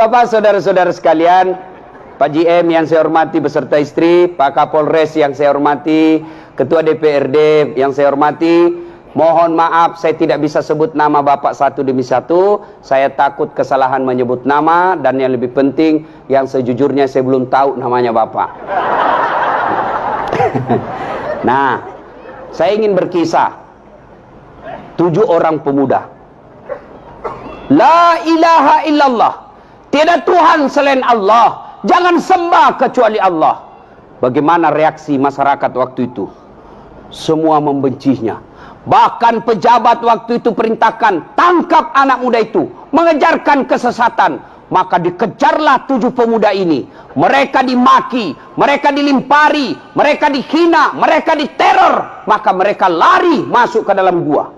Bapak, saudara-saudara sekalian, Pak GM yang saya hormati beserta istri, Pak Kapolres yang saya hormati, Ketua DPRD yang saya hormati, mohon maaf saya tidak bisa sebut nama Bapak satu demi satu. Saya takut kesalahan menyebut nama, dan yang lebih penting, yang sejujurnya saya belum tahu namanya Bapak. Nah, saya ingin berkisah 7 orang pemuda. La ilaha illallah, tiada Tuhan selain Allah, jangan sembah kecuali Allah. Bagaimana reaksi masyarakat waktu itu? Semua membencinya. Bahkan pejabat waktu itu perintahkan, tangkap anak muda itu, mengejarkan kesesatan. Maka dikejarlah 7 pemuda ini. Mereka dimaki, mereka dilimpari, mereka dihina, mereka diteror. Maka mereka lari masuk ke dalam gua.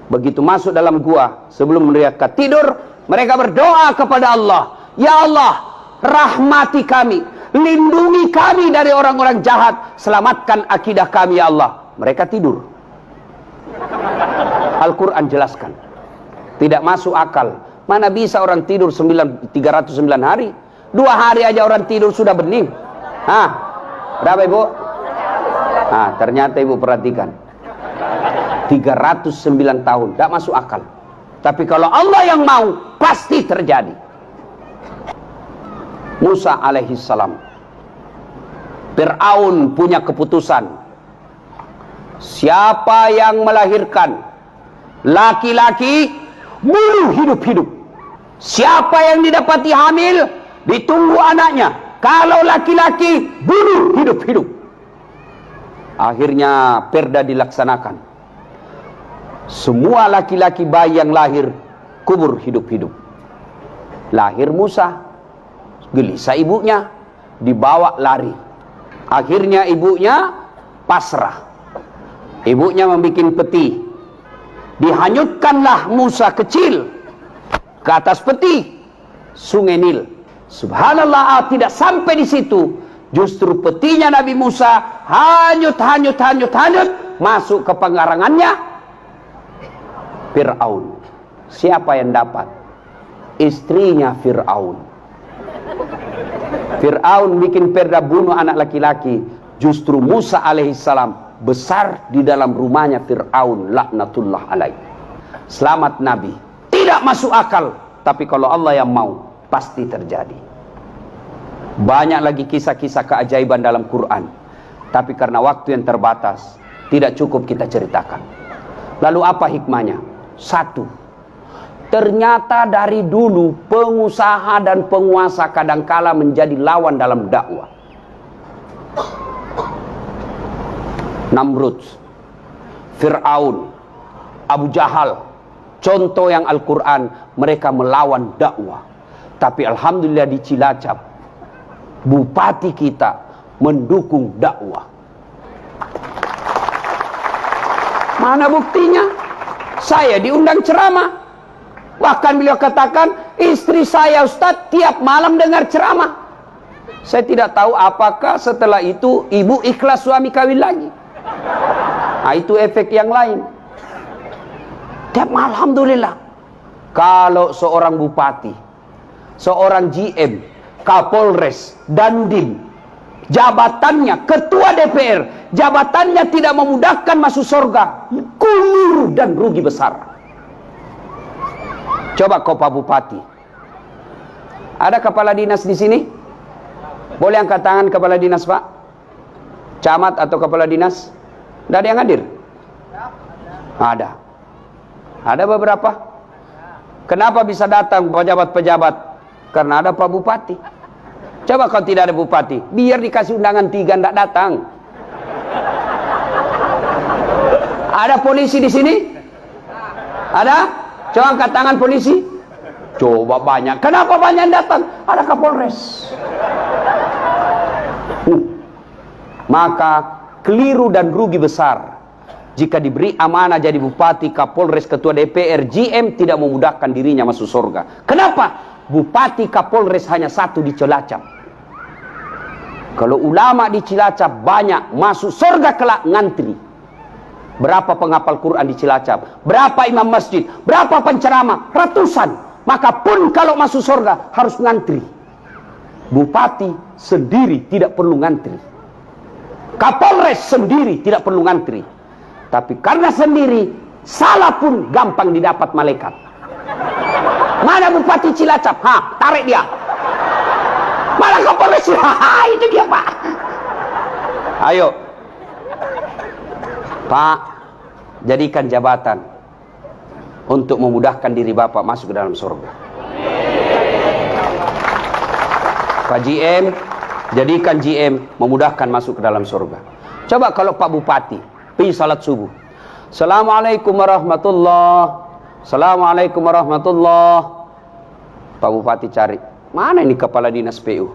Begitu masuk dalam gua, sebelum mereka tidur, mereka berdoa kepada Allah, ya Allah, rahmati kami, lindungi kami dari orang-orang jahat, selamatkan akidah kami ya Allah. Mereka tidur. Al-Quran jelaskan, tidak masuk akal. Mana bisa orang tidur 309 hari? 2 hari aja orang tidur sudah bening. Berapa ibu? Ternyata ibu perhatikan, 309 tahun, tidak masuk akal. Tapi kalau Allah yang mau, pasti terjadi. Musa alaihissalam, Fir'aun punya keputusan, siapa yang melahirkan laki-laki, bunuh hidup-hidup. Siapa yang didapati hamil, ditunggu anaknya. Kalau laki-laki, bunuh hidup-hidup. Akhirnya perda dilaksanakan. Semua laki-laki bayi yang lahir, kubur hidup-hidup. Lahir Musa, gelisah ibunya, dibawa lari. Akhirnya ibunya pasrah. Ibunya membuat peti. Dihanyutkanlah Musa kecil ke atas peti, sungai Nil. Subhanallah, tidak sampai di situ, justru petinya Nabi Musa hanyut, masuk ke pengarangannya Fir'aun. Siapa yang dapat? Istrinya Fir'aun. Fir'aun bikin perda bunuh anak laki-laki. Justru Musa alaihissalam besar di dalam rumahnya Fir'aun, laknatullah alaih. Selamat Nabi. Tidak masuk akal, tapi kalau Allah yang mau, pasti terjadi. Banyak lagi kisah-kisah keajaiban dalam Quran, tapi karena waktu yang terbatas, tidak cukup kita ceritakan. Lalu apa hikmahnya? 1, ternyata dari dulu pengusaha dan penguasa kadangkala menjadi lawan dalam dakwah. Namrud, Fir'aun, Abu Jahal, contoh yang Al-Quran, mereka melawan dakwah. Tapi alhamdulillah di Cilacap, bupati kita mendukung dakwah. Mana buktinya? Saya diundang ceramah. Bahkan beliau katakan, istri saya Ustadz tiap malam dengar ceramah. Saya tidak tahu apakah setelah itu ibu ikhlas suami kawin lagi. Itu efek yang lain. Tiap malam, alhamdulillah. Kalau seorang bupati, seorang GM, Kapolres, Dandim, jabatannya ketua DPR, jabatannya tidak memudahkan masuk surga, keliru dan rugi besar. Coba kau Pak Bupati, ada kepala dinas di sini? Boleh angkat tangan kepala dinas Pak? Camat atau kepala dinas? Tidak ada yang hadir? Ada. Ada beberapa. Kenapa bisa datang pejabat-pejabat? Karena ada Pak Bupati. Coba kalau tidak ada bupati, biar dikasih undangan 3 tidak datang. Ada polisi di sini? Ada? Coba angkat tangan polisi. Coba banyak. Kenapa banyak yang datang? Ada Kapolres. Maka keliru dan rugi besar jika diberi amanah jadi bupati, Kapolres, ketua DPR, GM tidak memudahkan dirinya masuk surga. Kenapa? Bupati, Kapolres hanya 1 di Cilacap. Kalau ulama di Cilacap banyak, masuk surga kelak ngantri. Berapa penghafal Quran di Cilacap? Berapa imam masjid? Berapa penceramah? Ratusan. maka pun kalau masuk surga harus ngantri. Bupati sendiri tidak perlu ngantri. Kapolres sendiri tidak perlu ngantri. Tapi karena sendiri, salah pun gampang didapat malaikat. Mana Bupati Cilacap? Tarik dia. Mana Kapolres? Itu dia, Pak. Ayo. Pak, jadikan jabatan untuk memudahkan diri Bapak masuk ke dalam surga. Pak GM, jadikan GM memudahkan masuk ke dalam surga. Coba kalau Pak Bupati pergi salat subuh, Assalamualaikum warahmatullah, Assalamualaikum warahmatullah. Pak Bupati cari, mana ini kepala dinas PU?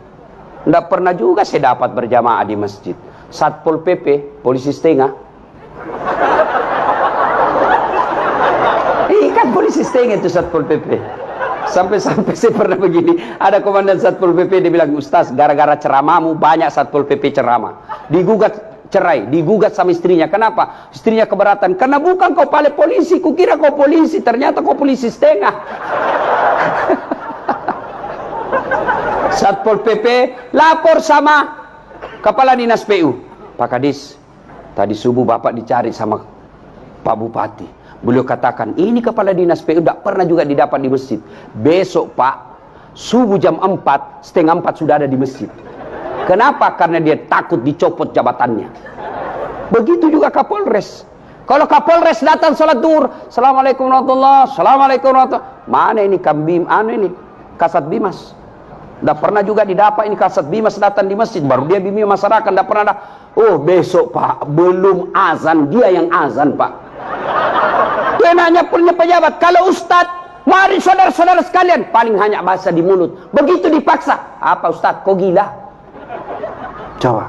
Tidak pernah juga saya dapat berjamaah di masjid. Satpol PP, polisi setengah. Kan polisi setengah itu Satpol PP. Sampai-sampai saya pernah begini, ada komandan Satpol PP, dia bilang, Ustaz, gara-gara ceramahmu banyak Satpol PP ceramah. Digugat cerai, digugat sama istrinya. Kenapa? Istrinya keberatan. Karena bukan kau pale polisi, kukira kau polisi, ternyata kau polisi setengah. Satpol PP lapor sama kepala dinas PU. Pak Kadis, tadi subuh Bapak dicari sama Pak Bupati. Beliau katakan, ini kepala dinas PU tidak pernah juga didapat di masjid. Besok Pak, subuh jam 4, setengah 4 sudah ada di masjid. Kenapa? Karena dia takut dicopot jabatannya. Begitu juga Kapolres. Kalau Kapolres datang sholat duhur, Assalamualaikum warahmatullahi wabarakatuh, Assalamualaikum warahmatullahi wabarakatuh. Mana ini kambing, ini Kasat Bimas. Tidak pernah juga didapat ini Kasat Bimas datang di masjid. Baru dia bimbing masyarakat, tidak pernah ada. Oh besok Pak, belum azan, dia yang azan Pak. Dia nanya punya pejabat, kalau Ustadz, mari saudara-saudara sekalian, paling hanya bahasa di mulut. Begitu dipaksa, apa Ustadz, kok gila? Coba,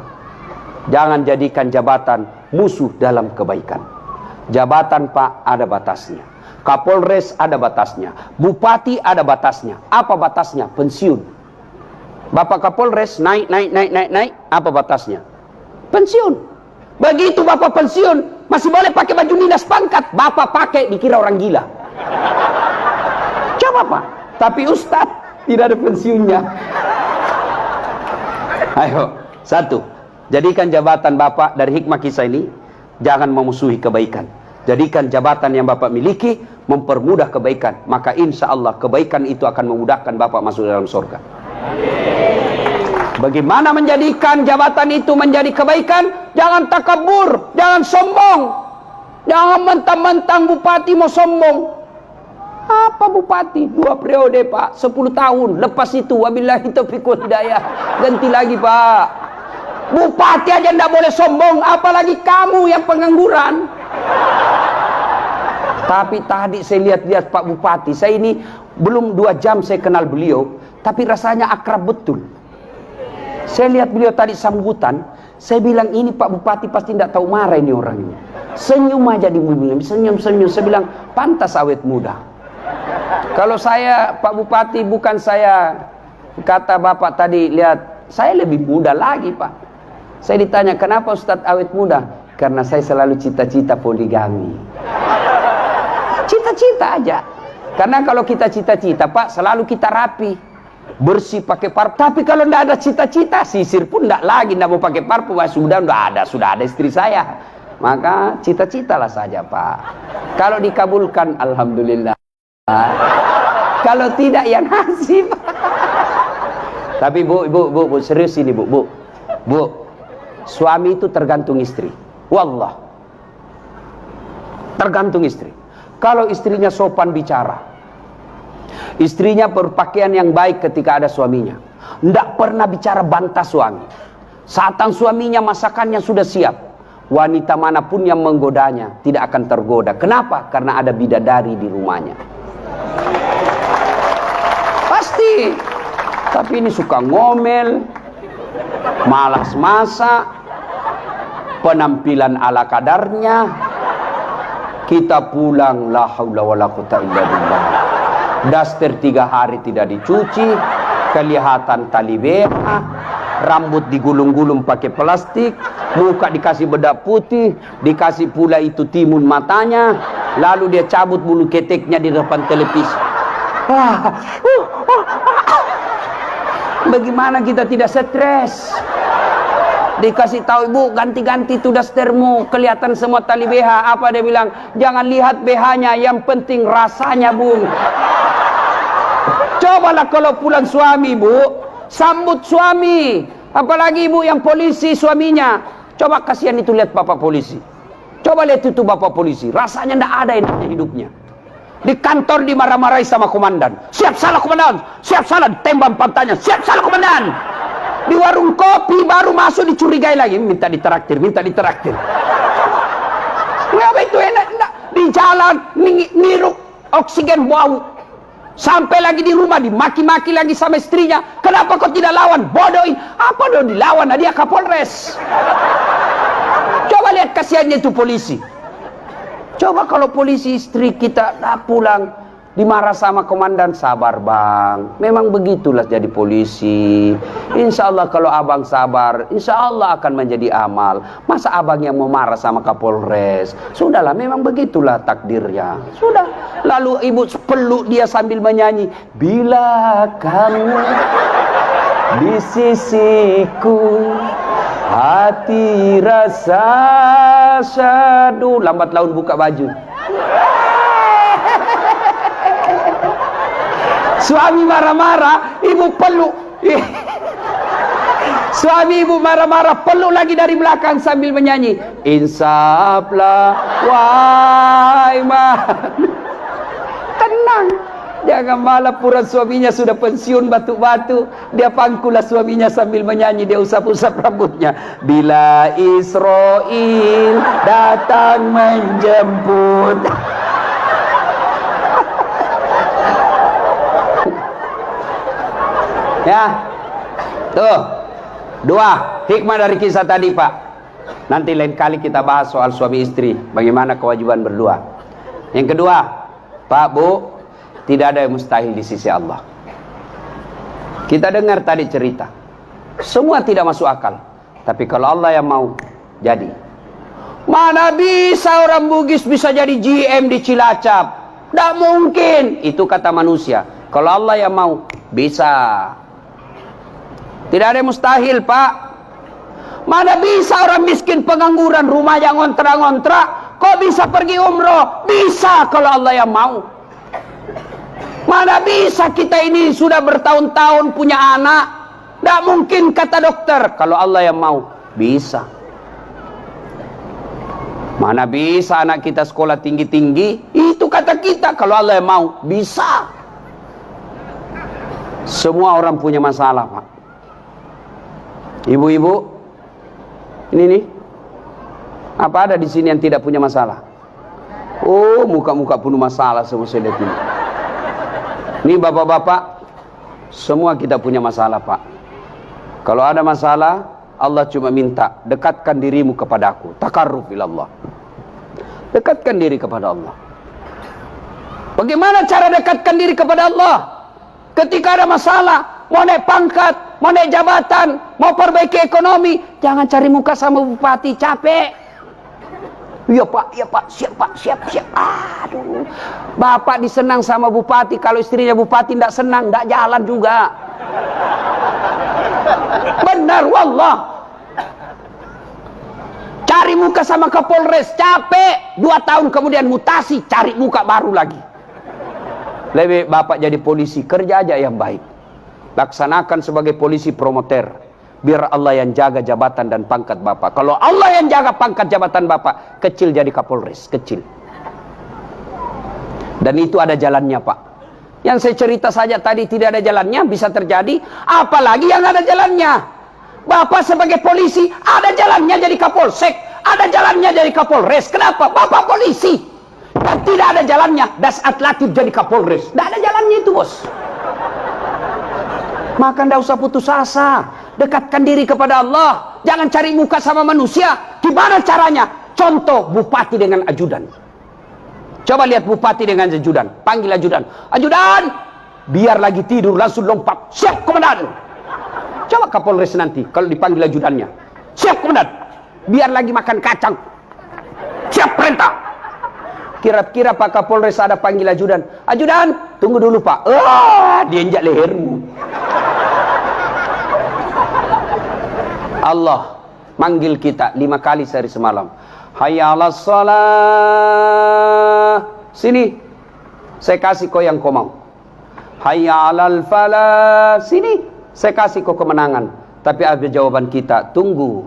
jangan jadikan jabatan musuh dalam kebaikan. Jabatan Pak ada batasnya, Kapolres ada batasnya, Bupati ada batasnya. Apa batasnya? Pensiun. Bapak Kapolres naik, apa batasnya? Pensiun. Begitu Bapak pensiun, masih boleh pakai baju dinas pangkat. Bapak pakai, dikira orang gila. Coba Pak. Tapi Ustadz tidak ada pensiunnya. Ayo, satu, jadikan jabatan Bapak dari hikmah kisah ini, jangan memusuhi kebaikan. Jadikan jabatan yang Bapak miliki mempermudah kebaikan. Maka insya Allah kebaikan itu akan memudahkan Bapak masuk dalam surga. Bagaimana menjadikan jabatan itu menjadi kebaikan? Jangan takabur, jangan sombong. Jangan mentang-mentang bupati mau sombong. Apa bupati? 2 periode Pak, 10 tahun. Lepas itu wabillahi taufiq wal hidayah. Ganti lagi Pak. Bupati aja tidak boleh sombong, apalagi kamu yang pengangguran. Tapi tadi saya lihat-lihat Pak Bupati, saya ini belum 2 jam saya kenal beliau, tapi rasanya akrab betul. Saya lihat beliau tadi sambutan, saya bilang ini Pak Bupati pasti tidak tahu marah ini orangnya. Senyum aja di mobilnya, senyum-senyum. Saya bilang pantas awet muda. Kalau saya Pak Bupati, bukan saya kata Bapak tadi, lihat saya lebih muda lagi Pak. Saya ditanya kenapa Ustadz awet muda? Karena saya selalu cita-cita poligami. Cita-cita aja. Karena kalau kita cita-cita Pak, selalu kita rapi, bersih pakai parfum. Tapi kalau tidak ada cita-cita, sisir pun tidak lagi, tidak mau pakai parfum. Sudah ada istri saya. Maka cita-citalah saja Pak. Kalau dikabulkan alhamdulillah. Kalau tidak ya nasib. Tapi bu, serius ini bu. Suami itu tergantung istri. Wallah. Tergantung istri. Kalau istrinya sopan bicara, istrinya berpakaian yang baik ketika ada suaminya, tidak pernah bicara bantah suami. Saat suaminya masakannya sudah siap, wanita manapun yang menggodanya tidak akan tergoda. Kenapa? Karena ada bidadari di rumahnya. Pasti. Tapi ini suka ngomel, malas masak, penampilan ala kadarnya. Kita pulang, la haula wala quwata illa billah. Daster 3 hari tidak dicuci, kelihatan tali BH, rambut digulung-gulung pakai plastik, muka dikasih bedak putih, dikasih pula itu timun matanya, lalu dia cabut bulu keteknya di depan televisi. Bagaimana kita tidak stres? Dikasih tahu, ibu ganti-ganti tu dastermu, kelihatan semua tali BH. Apa dia bilang? Jangan lihat BH-nya, yang penting rasanya, bung. Cobalah kalau pulang suami, bu, sambut suami. Apalagi ibu yang polisi suaminya. Coba kasihan itu lihat bapak polisi. Coba lihat itu bapak polisi. Rasanya tidak ada enaknya hidupnya. Di kantor dimarah-marahi sama komandan. Siap salah komandan, siap salah, tembak pantatnya. Siap salah komandan. Di warung kopi baru masuk dicurigai lagi, minta ditraktir, minta ditraktir. Ngapa itu enak? Di jalan ngirup oksigen bau. Sampai lagi di rumah dimaki-maki lagi sama istrinya. Kenapa kau tidak lawan? Bodohin. Apa dong dilawan? Nah, dia Kapolres. Coba lihat kasihannya itu polisi. Coba kalau polisi istri kita pulang dimarah sama komandan, sabar bang, memang begitulah jadi polisi. Insya Allah kalau abang sabar, insya Allah akan menjadi amal. Masa abang yang mau marah sama Kapolres? Sudahlah, memang begitulah takdirnya. Sudah. Lalu ibu peluk dia sambil menyanyi, bila kamu di sisiku, hati rasa syadu. Lambat laun buka baju. Suami marah-marah, ibu peluk. Suami ibu marah-marah, peluk lagi dari belakang sambil menyanyi, insaflah wahai tenang. Jangan malah pura suaminya sudah pensiun batu-batu, dia pangkulah suaminya sambil menyanyi, dia usap-usap rambutnya. Bila Israel datang menjemput. Ya, tuh, dua hikmah dari kisah tadi, Pak. Nanti lain kali kita bahas soal suami istri, bagaimana kewajiban berdua. Yang kedua, Pak, Bu, tidak ada yang mustahil di sisi Allah. Kita dengar tadi cerita, semua tidak masuk akal, tapi kalau Allah yang mau, jadi. Mana bisa orang Bugis bisa jadi GM di Cilacap? Tidak mungkin, itu kata manusia. Kalau Allah yang mau, bisa. Tidak ada yang mustahil, Pak. Mana bisa orang miskin pengangguran, rumah yang ngontrak-ngontrak, kok bisa pergi umroh? Bisa kalau Allah yang mau. Mana bisa kita ini sudah bertahun-tahun punya anak, tidak mungkin kata dokter. Kalau Allah yang mau, bisa. Mana bisa anak kita sekolah tinggi-tinggi, itu kata kita. Kalau Allah yang mau, bisa. Semua orang punya masalah, Pak. Ibu-ibu, ini nih, apa ada di sini yang tidak punya masalah? Oh, muka-muka penuh masalah semua saya lihat ini. Ini bapak-bapak, semua kita punya masalah, Pak. Kalau ada masalah, Allah cuma minta, dekatkan dirimu kepada aku. Takarruf ilallah. Dekatkan diri kepada Allah. Bagaimana cara dekatkan diri kepada Allah? Ketika ada masalah, mau naik pangkat, mau naik jabatan, mau perbaiki ekonomi, jangan cari muka sama bupati, capek. Iya pak, siap pak, siap. Aduh, bapak disenang sama bupati, kalau istrinya bupati tidak senang, tidak jalan juga. Benar, wallah. Cari muka sama Kapolres, capek. 2 tahun kemudian mutasi, cari muka baru lagi. Lebih bapak jadi polisi, kerja aja yang baik. Laksanakan sebagai polisi promoter. Biar Allah yang jaga jabatan dan pangkat bapak. Kalau Allah yang jaga pangkat jabatan bapak, kecil jadi Kapolres, kecil. Dan itu ada jalannya, Pak. Yang saya cerita saja tadi tidak ada jalannya, bisa terjadi. Apalagi yang ada jalannya. Bapak sebagai polisi, ada jalannya jadi Kapolsek, ada jalannya jadi Kapolres. Kenapa? Bapak polisi. Dan tidak ada jalannya, Dasat Latif jadi Kapolres. Tidak ada jalannya itu, bos. Maka tidak usah putus asa. Dekatkan diri kepada Allah. Jangan cari muka sama manusia. Gimana caranya? Contoh bupati dengan ajudan. Coba lihat bupati dengan ajudan. Panggil ajudan. Ajudan! Biar lagi tidur langsung lompat. Siap komandan. Coba Kapolres nanti kalau dipanggil ajudannya. Siap komandan. Biar lagi makan kacang. Siap perintah. Kira-kira Pak Kapolres ada panggil ajudan. Ajudan, tunggu dulu Pak. Dia injak lehermu. Allah manggil kita 5 kali sehari semalam. Hayya 'alas shalah. Sini, saya kasih kau yang kau mau. Hayya 'alal falah. Sini, saya kasih kau kemenangan. Tapi ada jawaban kita, tunggu.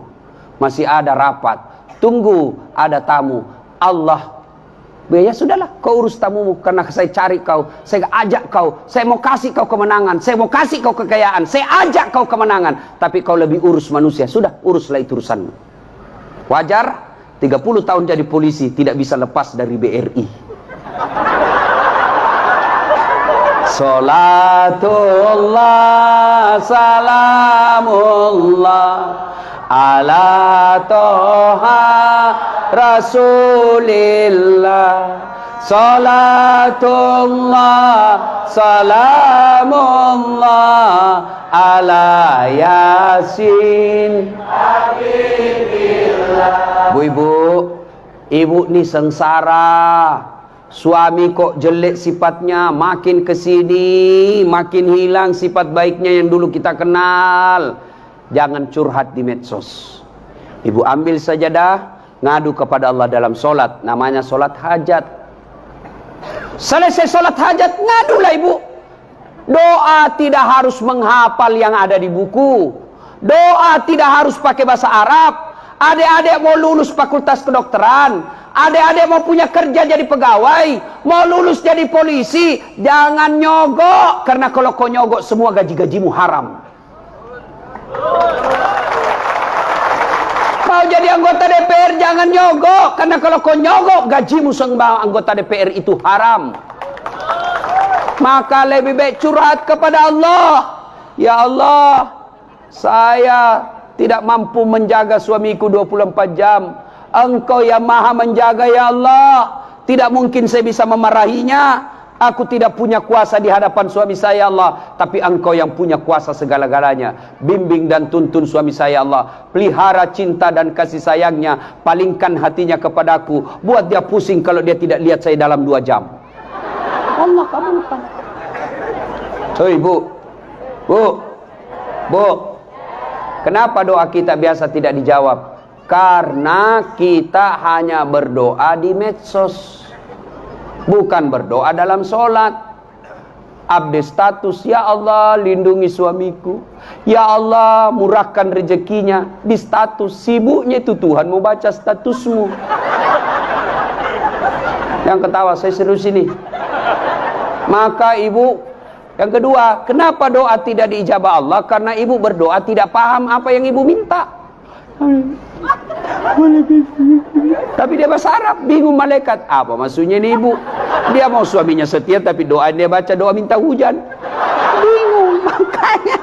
Masih ada rapat. Tunggu, ada tamu. Allah, ya sudahlah, kau urus tamumu. Karena saya cari kau, saya ajak kau, saya mau kasih kau kemenangan, saya mau kasih kau kekayaan, saya ajak kau kemenangan. Tapi kau lebih urus manusia. Sudah, uruslah itu urusanmu. Wajar, 30 tahun jadi polisi, tidak bisa lepas dari BRI. Salatullah, salamullah ala toha rasulillah. Salatullah, salamullah ala yasin habibillah. Ibu ni sengsara. Suami kok jelek sifatnya, makin kesini makin hilang sifat baiknya yang dulu kita kenal. Jangan curhat di medsos. Ibu ambil sajadah, ngadu kepada Allah dalam solat. Namanya solat hajat. Selesai solat hajat, ngadulah ibu. Doa tidak harus menghafal yang ada di buku. Doa tidak harus pakai bahasa Arab. Adik-adik mau lulus fakultas kedokteran, adik-adik mau punya kerja jadi pegawai, mau lulus jadi polisi, jangan nyogok. Karena kalau kau nyogok, semua gaji-gajimu haram. Mau jadi anggota DPR, jangan nyogok. Karena kalau kau nyogok, gajimu sebagai anggota DPR itu haram. Maka lebih baik curhat kepada Allah. Ya Allah, saya tidak mampu menjaga suamiku 24 jam. Engkau yang maha menjaga ya Allah. Tidak mungkin saya bisa memarahinya. Aku tidak punya kuasa di hadapan suami saya Allah. Tapi Engkau yang punya kuasa segala-galanya. Bimbing dan tuntun suami saya Allah. Pelihara cinta dan kasih sayangnya. Palingkan hatinya kepadaku. Buat dia pusing kalau dia tidak lihat saya dalam 2 jam. Allah kabulkan. Hei bu. Kenapa doa kita biasa tidak dijawab? Karena kita hanya berdoa di medsos, bukan berdoa dalam sholat. Update status, ya Allah lindungi suamiku, ya Allah murahkan rezekinya. Di status, sibuknya itu Tuhan mau baca statusmu. Yang ketawa, saya serius ini. Maka ibu, yang kedua, kenapa doa tidak diijabah Allah? Karena ibu berdoa tidak paham apa yang ibu minta. Tapi dia bahasa Arab, bingung malaikat. Apa maksudnya ini ibu? Dia mau suaminya setia, tapi doa dia baca doa minta hujan. Bingung, makanya.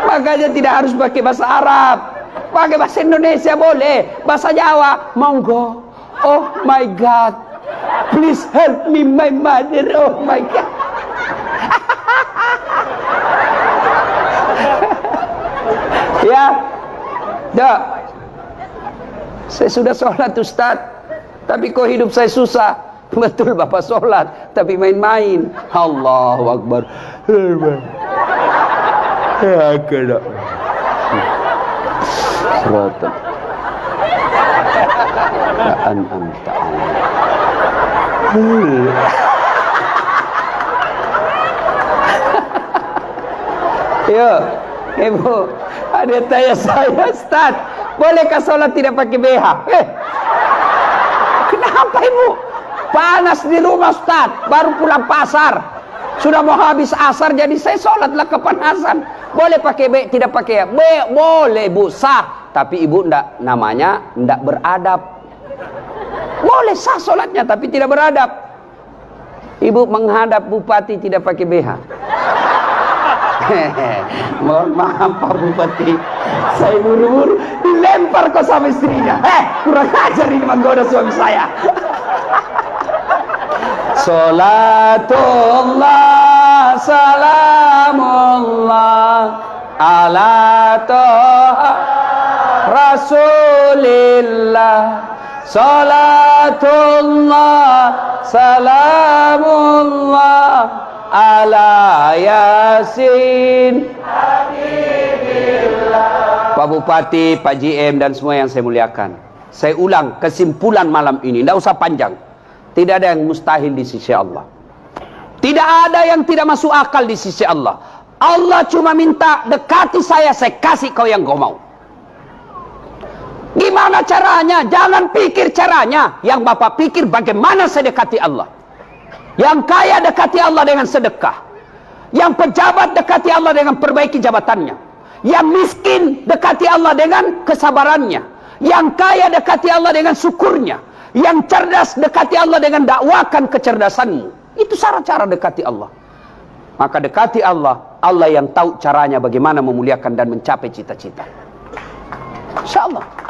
Makanya tidak harus pakai bahasa Arab. Pakai bahasa Indonesia boleh. Bahasa Jawa, monggo. Oh my God. Please help me, my mother. Oh my God. Ya, dah. Saya sudah sholat Ustaz, tapi kok hidup saya susah. Betul Bapak sholat, tapi main-main. Allahu Akbar. Ya kena. Seratul. An'amta Yo, ibu, ada tanya saya, Ustaz, bolehkah sholat tidak pakai BH? Kenapa ibu? Panas di rumah Ustaz, baru pulang pasar, sudah mau habis asar, jadi saya sholatlah kepanasan. Boleh pakai BH, tidak pakai BH? Boleh bu, sah. Tapi ibu ndak, namanya ndak beradab. Boleh sah sholatnya, tapi tidak beradab. Ibu menghadap bupati tidak pakai BH. Mohon maaf Pak Bupati, saya buru-buru dilempar kok sama istrinya. Kurang ajar ini menggoda suami saya. Salatullah, salamullah ala toha Rasulillah, salatullah, salamullah, ala Yasin. Pak Bupati, Pak GM dan semua yang saya muliakan, saya ulang kesimpulan malam ini, tidak usah panjang. Tidak ada yang mustahil di sisi Allah. Tidak ada yang tidak masuk akal di sisi Allah. Allah cuma minta dekati saya kasih kau yang kau mau. Gimana caranya? Jangan pikir caranya. Yang Bapak pikir bagaimana saya dekati Allah. Yang kaya dekati Allah dengan sedekah. Yang pejabat dekati Allah dengan perbaiki jabatannya. Yang miskin dekati Allah dengan kesabarannya. Yang kaya dekati Allah dengan syukurnya. Yang cerdas dekati Allah dengan dakwakan kecerdasanmu. Itu cara-cara dekati Allah. Maka dekati Allah, Allah yang tahu caranya bagaimana memuliakan dan mencapai cita-cita. InsyaAllah.